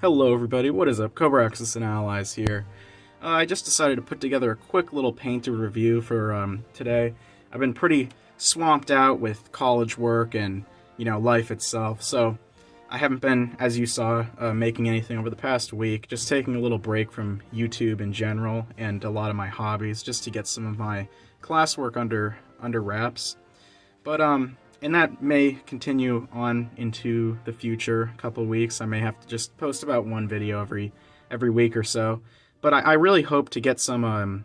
Hello everybody, what is up? Cobra Axis and Allies here. I just decided to put together a quick little painted review for today. I've been pretty swamped out with college work and, life itself, so I haven't been, as you saw, making anything over the past week, just taking a little break from YouTube in general and a lot of my hobbies just to get some of my classwork under wraps. But, and that may continue on into the future couple of weeks. I may have to just post about one video every week or so. But I really hope to get some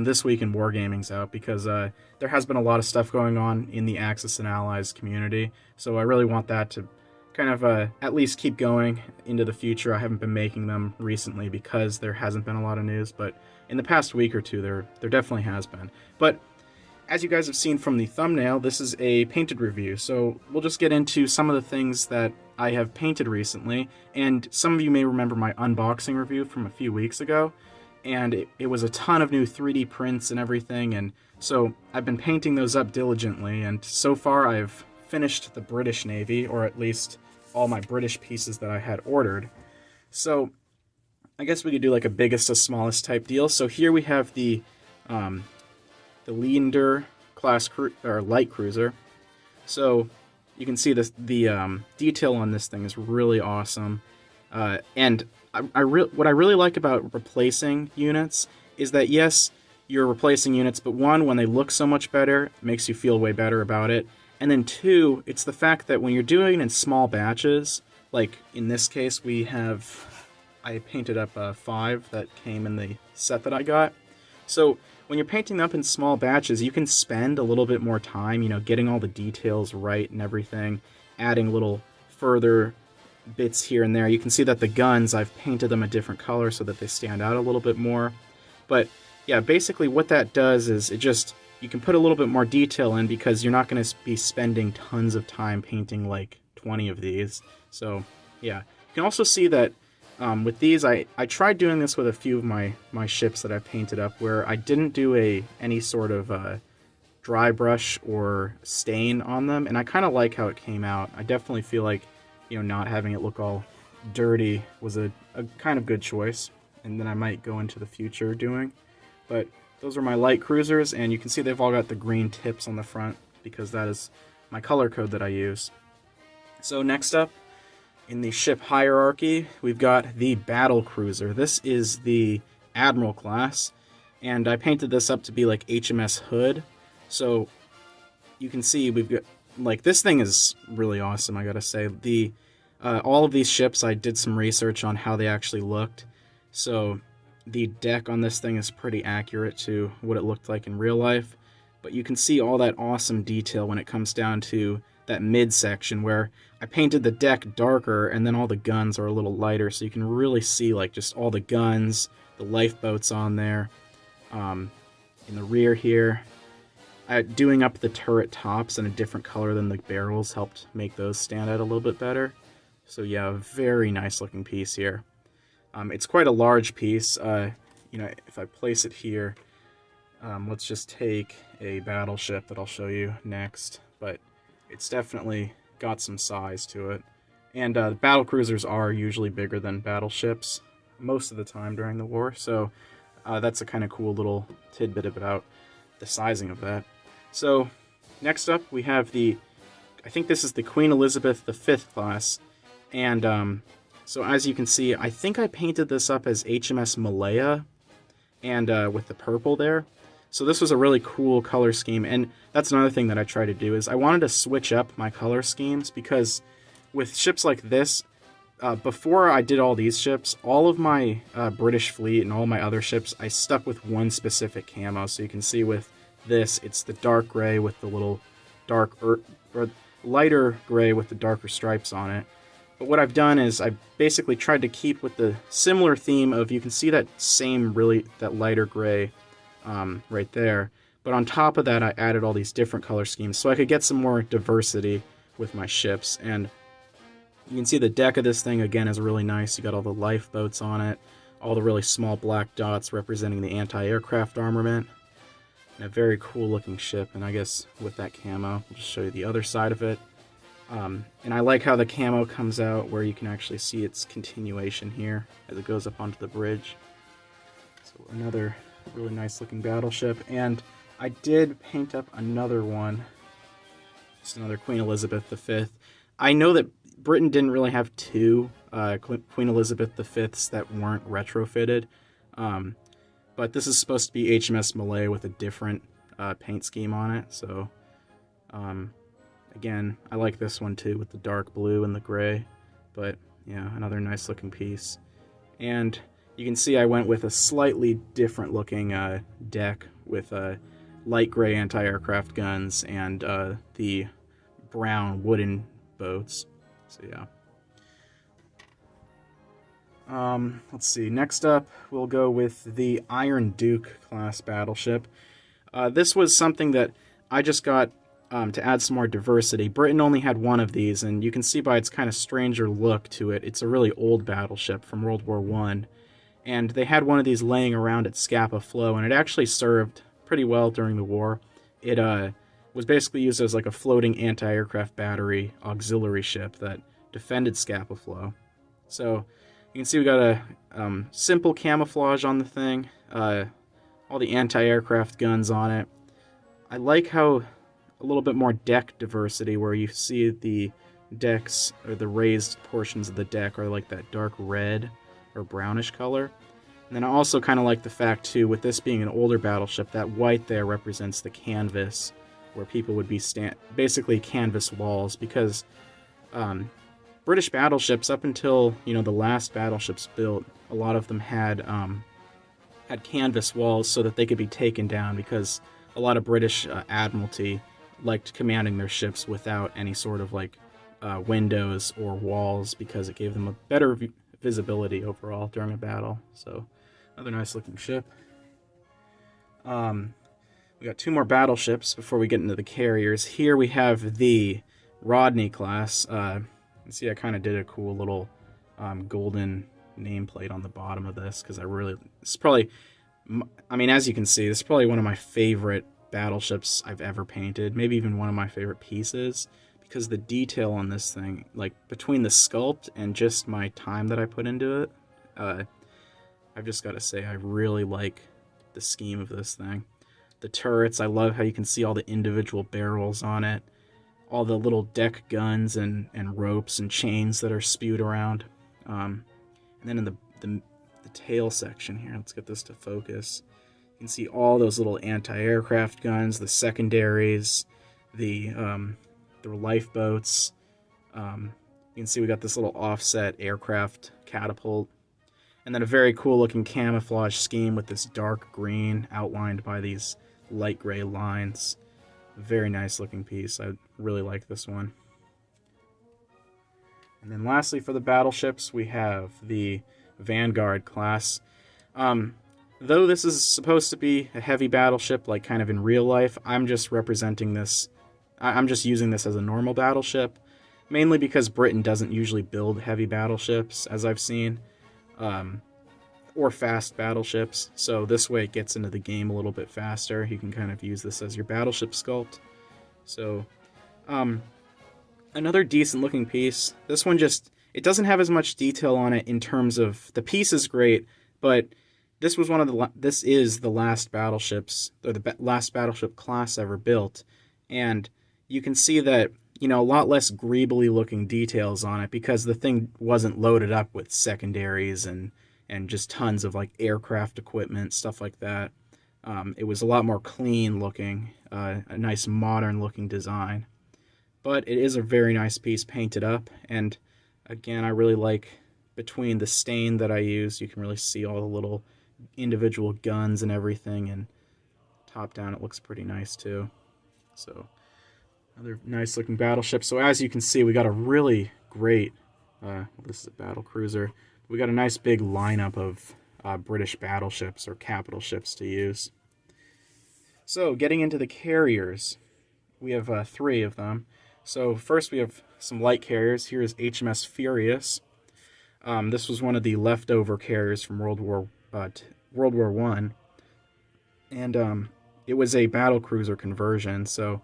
This Week in Wargamings out because there has been a lot of stuff going on in the Axis and Allies community. So I really want that to kind of at least keep going into the future. I haven't been making them recently because there hasn't been a lot of news, but in the past week or two there definitely has been. But as you guys have seen from the thumbnail, this is a painted review, so we'll just get into some of the things that I have painted recently, and some of you may remember my unboxing review from a few weeks ago, and it was a ton of new 3D prints and everything, and so I've been painting those up diligently, and so far I've finished the British Navy, or at least all my British pieces that I had ordered. So I guess we could do like a biggest to smallest type deal. So here we have the Leander class light cruiser. So you can see this, the detail on this thing is really awesome. And what I really like about replacing units is that yes, you're replacing units, but one, when they look so much better, it makes you feel way better about it. And then two, it's the fact that when you're doing it in small batches, like in this case I painted up 5 that came in the set that I got. So when you're painting up in small batches, you can spend a little bit more time, getting all the details right and everything, adding little further bits here and there. You can see that the guns, I've painted them a different color so that they stand out a little bit more. But yeah, basically what that does is you can put a little bit more detail in because you're not going to be spending tons of time painting like 20 of these. So yeah, you can also see that with these, I tried doing this with a few of my ships that I painted up where I didn't do any sort of dry brush or stain on them, and I kind of like how it came out. I definitely feel like, not having it look all dirty was a kind of good choice, and then I might go into the future doing. But those are my light cruisers, and you can see they've all got the green tips on the front because that is my color code that I use. So next up, in the ship hierarchy, we've got the Battle Cruiser. This is the Admiral class, and I painted this up to be like HMS Hood. So you can see we've got, this thing is really awesome, I gotta say. All of these ships, I did some research on how they actually looked. So the deck on this thing is pretty accurate to what it looked like in real life. But you can see all that awesome detail when it comes down to that midsection where I painted the deck darker and then all the guns are a little lighter, so you can really see just all the guns, the lifeboats on there. In the rear here, doing up the turret tops in a different color than the barrels helped make those stand out a little bit better. So yeah, a very nice looking piece here. It's quite a large piece. If I place it here, let's just take a battleship that I'll show you next, but it's definitely got some size to it. And battle cruisers are usually bigger than battleships most of the time during the war, so that's a kind of cool little tidbit about the sizing of that. So next up we have I think this is the Queen Elizabeth V class, and so as you can see, I think I painted this up as HMS Malaya, and with the purple there. So this was a really cool color scheme, and that's another thing that I try to do is I wanted to switch up my color schemes because with ships like this, before I did all these ships, all of my British fleet and all my other ships, I stuck with one specific camo. So you can see with this, it's the dark gray with the little or lighter gray with the darker stripes on it. But what I've done is I basically tried to keep with the similar theme of, you can see that that lighter gray right there. But on top of that, I added all these different color schemes so I could get some more diversity with my ships. And you can see the deck of this thing, again, is really nice. You got all the lifeboats on it, all the really small black dots representing the anti-aircraft armament. And a very cool looking ship, and I guess with that camo, I'll just show you the other side of it. And I like how the camo comes out where you can actually see its continuation here as it goes up onto the bridge. So another really nice looking battleship. And I did paint up another one. Just another Queen Elizabeth V. I know that Britain didn't really have two Queen Elizabeth V's that weren't retrofitted. But this is supposed to be HMS Malay with a different paint scheme on it. So, again, I like this one too with the dark blue and the gray. But, yeah, another nice looking piece. And you can see I went with a slightly different looking deck with light gray anti-aircraft guns and the brown wooden boats. So, yeah. Let's see. Next up, we'll go with the Iron Duke class battleship. This was something that I just got to add some more diversity. Britain only had one of these, and you can see by its kind of stranger look to it, it's a really old battleship from World War I. And they had one of these laying around at Scapa Flow, and it actually served pretty well during the war. It was basically used as like a floating anti-aircraft battery auxiliary ship that defended Scapa Flow. So you can see we got a simple camouflage on the thing, all the anti-aircraft guns on it. I like how a little bit more deck diversity where you see the decks, or the raised portions of the deck are like that dark red or brownish color. And then I also kind of like the fact too, with this being an older battleship, that white there represents the canvas where people would be basically canvas walls, because British battleships, up until the last battleships built, a lot of them had canvas walls so that they could be taken down, because a lot of British Admiralty liked commanding their ships without any sort of windows or walls, because it gave them a better visibility overall during a battle. So another nice looking ship. We got two more battleships before we get into the carriers. Here we have the Rodney class. See, I kind of did a cool little golden nameplate on the bottom of this, because it's probably, as you can see, this is probably one of my favorite battleships I've ever painted, maybe even one of my favorite pieces, because the detail on this thing, between the sculpt and just my time that I put into it, I've just got to say I really like the scheme of this thing. The turrets, I love how you can see all the individual barrels on it, all the little deck guns and ropes and chains that are spewed around. And then in the tail section here, let's get this to focus. You can see all those little anti-aircraft guns, the secondaries, the lifeboats. You can see we got this little offset aircraft catapult. And then a very cool looking camouflage scheme with this dark green outlined by these light gray lines. Very nice looking piece. I really like this one. And then lastly, for the battleships, we have the Vanguard class. Though this is supposed to be a heavy battleship, kind of in real life, I'm just representing this. I'm just using this as a normal battleship, mainly because Britain doesn't usually build heavy battleships, as I've seen, or fast battleships. So this way it gets into the game a little bit faster. You can kind of use this as your battleship sculpt. So, another decent looking piece. This one it doesn't have as much detail on it in terms of, the piece is great, but this is the last battleships, or the last battleship class ever built. And you can see that, a lot less greebly looking details on it, because the thing wasn't loaded up with secondaries and just tons of aircraft equipment, stuff like that. It was a lot more clean looking, a nice modern looking design. But it is a very nice piece painted up, and again, I really like, between the stain that I used, you can really see all the little individual guns and everything, and top down it looks pretty nice too. So another nice looking battleship. So as you can see, we got a really great, this is a battle cruiser. We got a nice big lineup of British battleships or capital ships to use. So getting into the carriers, we have 3 of them. So first we have some light carriers. Here is HMS Furious. This was one of the leftover carriers from World War I, and it was a battle cruiser conversion. So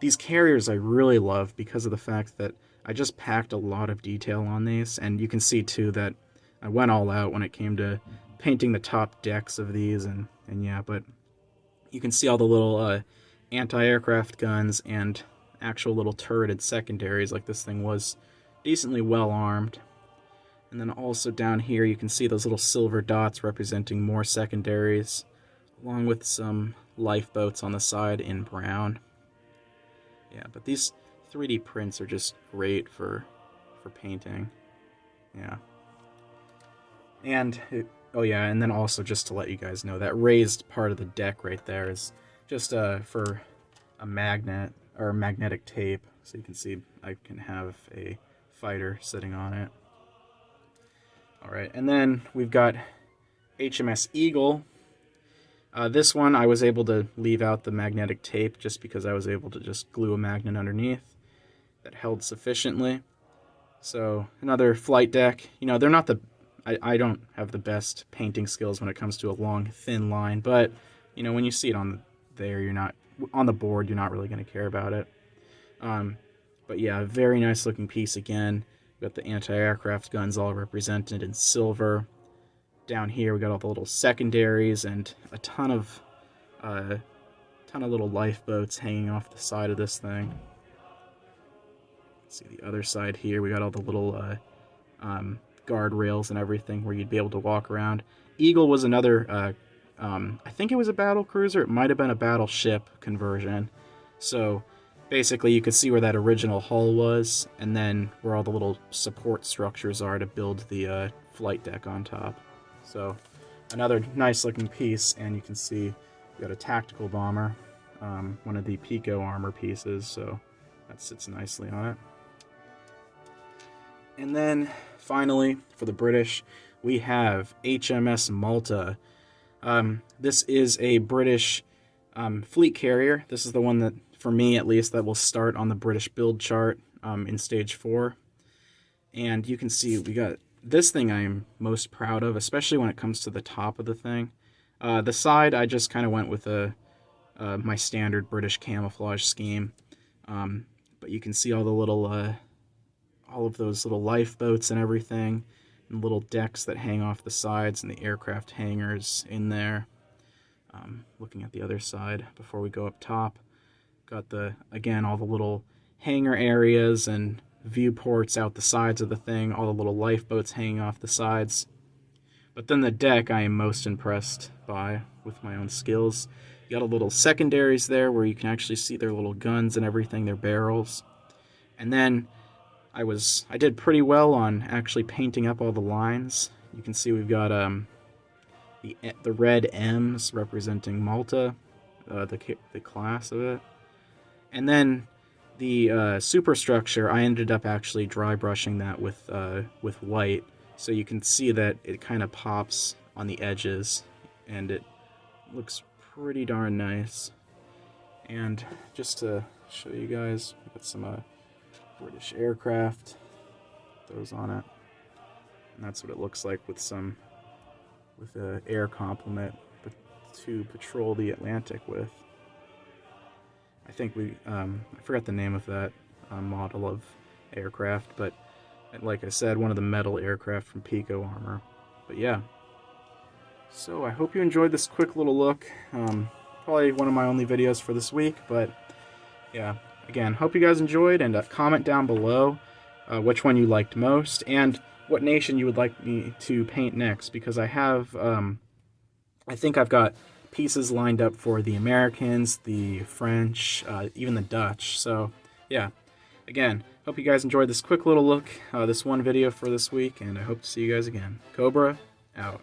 these carriers I really love because of the fact that I just packed a lot of detail on these, and you can see too that I went all out when it came to painting the top decks of these, and yeah, but you can see all the little anti-aircraft guns and actual little turreted secondaries, like this thing was decently well armed. And then also down here you can see those little silver dots representing more secondaries, along with some lifeboats on the side in brown. Yeah, but these 3D prints are just great for painting. Yeah. And, oh yeah, and then also just to let you guys know, that raised part of the deck right there is just for a magnet, or magnetic tape. So you can see I can have a fighter sitting on it. Alright, and then we've got HMS Eagle. This one I was able to leave out the magnetic tape just because I was able to just glue a magnet underneath that held sufficiently. So another flight deck. You know, they're not the... I don't have the best painting skills when it comes to a long, thin line, but, you know, when you see it on there, you're not... on the board, you're not really going to care about it. But yeah, very nice looking piece again. We've got the anti-aircraft guns all represented in silver. Down here we got all the little secondaries and a ton of little lifeboats hanging off the side of this thing. Let's see the other side here. We got all the little guardrails and everything where you'd be able to walk around. Eagle was another, I think it was a battle cruiser. It might have been a battleship conversion. So basically you could see where that original hull was, and then where all the little support structures are to build the flight deck on top. So another nice looking piece, and you can see we got a tactical bomber, one of the Pico armor pieces, so that sits nicely on it. And then finally, for the British, we have HMS Malta. This is a British fleet carrier. This is the one that, for me at least, that will start on the British build chart in stage 4. And you can see we got this thing I am most proud of, especially when it comes to the top of the thing. The side, I just kind of went with my standard British camouflage scheme. But you can see all the little, all of those little lifeboats and everything, and little decks that hang off the sides, and the aircraft hangars in there. Looking at the other side before we go up top, got again, all the little hangar areas and viewports out the sides of the thing, all the little lifeboats hanging off the sides. But then the deck I am most impressed by with my own skills. You got a little secondaries there where you can actually see their little guns and everything, their barrels. And then I did pretty well on actually painting up all the lines. You can see we've got the red M's representing Malta, the class of it. And then the superstructure, I ended up actually dry brushing that with white, so you can see that it kind of pops on the edges, and it looks pretty darn nice. And just to show you guys, we've got some British aircraft, those on it, and that's what it looks like with an air complement to patrol the Atlantic with. I think I forgot the name of that model of aircraft, but like I said, one of the metal aircraft from Pico Armor. But yeah, so I hope you enjoyed this quick little look. Probably one of my only videos for this week, but yeah, again, hope you guys enjoyed, and comment down below which one you liked most, and what nation you would like me to paint next, because I have, I think I've got pieces lined up for the Americans, the French, even the Dutch. So yeah, again, hope you guys enjoyed this quick little look, this one video for this week, and I hope to see you guys again. Cobra, out.